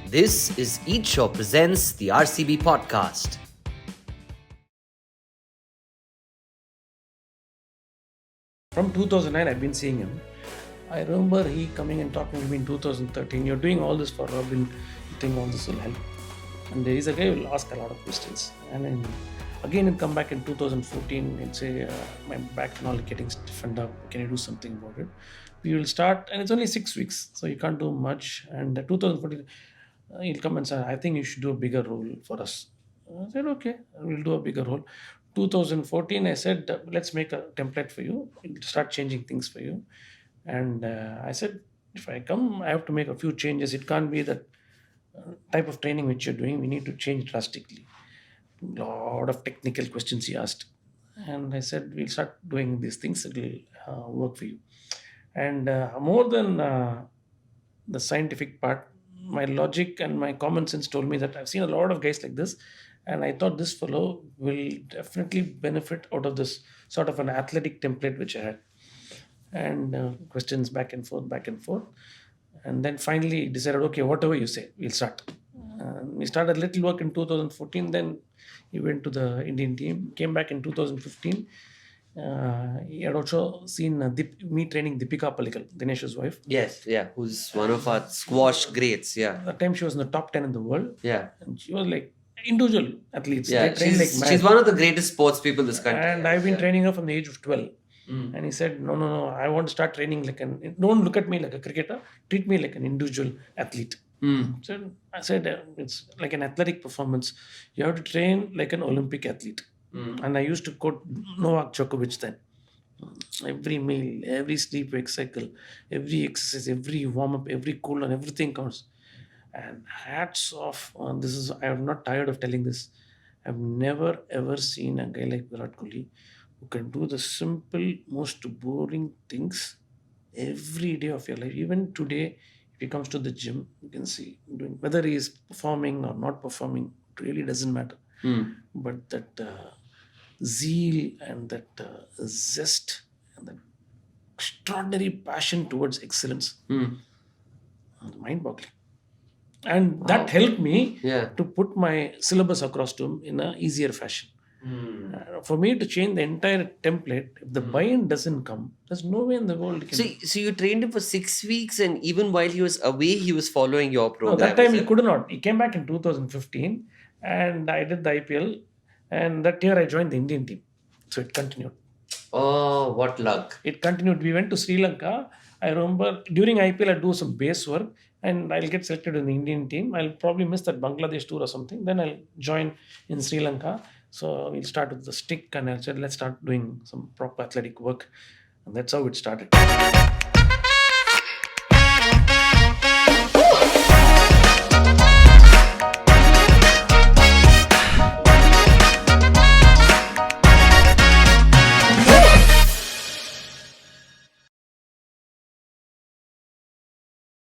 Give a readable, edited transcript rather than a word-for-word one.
This is Each Show presents the RCB Podcast. From 2009, I've been seeing him. I remember he coming and talking to me in 2013. You're doing all this for Robin. You think all this will help? And he's a guy who will ask a lot of questions. And then again, he'll come back in 2014 and say, my back and all getting stiffened up. Can you do something about it? We will start, and it's only 6 weeks, so you can't do much. And 2014, he'll come and say, I think you should do a bigger role for us. I said, okay, we'll do a bigger role. 2014, I said, let's make a template for you. We'll start changing things for you. And I said, if I come, I have to make a few changes. It can't be that type of training which you're doing. We need to change drastically. A lot of technical questions he asked. And I said, we'll start doing these things. It will work for you. And more than the scientific part, my logic and my common sense told me that I've seen a lot of guys like this. And I thought this fellow will definitely benefit out of this sort of an athletic template which I had. And questions back and forth, back and forth. And then finally decided, okay, whatever you say, we'll start. We started little work in 2014. Then he went to the Indian team, came back in 2015. He had also seen me training Deepika Pallikal, Dinesh's wife. Yes, yeah, who's one of our squash greats, yeah. At that time, she was in the top 10 in the world. Yeah. And she was like individual athletes. Yeah, They train like mad. she's one of the greatest sports people in this country. And I've been training her from the age of 12. And he said, no, I want to start training don't look at me like a cricketer, treat me like an individual athlete. So I said, it's like an athletic performance. You have to train like an Olympic athlete. And I used to quote Novak Djokovic then. Every meal, every sleep wake cycle, every exercise, every warm-up, every cool-down, everything counts. And hats off. I am not tired of telling this. I've never ever seen a guy like Virat Kohli who can do the simple, most boring things every day of your life. Even today, if he comes to the gym, you can see whether he is performing or not performing, it really doesn't matter. But that zeal and that zest and that extraordinary passion towards excellence, mind-boggling. And that helped me to put my syllabus across to him in an easier fashion. For me to change the entire template, if the buy-in doesn't come, there's no way in the world you can. So you trained him for 6 weeks, and even while he was away, he was following your program. No, that time he could not. He came back in 2015 and I did the IPL, and that year I joined the Indian team. So it continued. Oh, what luck. It continued. We went to Sri Lanka. I remember during IPL I do some base work and I'll get selected in the Indian team. I'll probably miss that Bangladesh tour or something. Then I'll join in Sri Lanka. So we'll start with the stick and I said, let's start doing some proper athletic work. And that's how it started.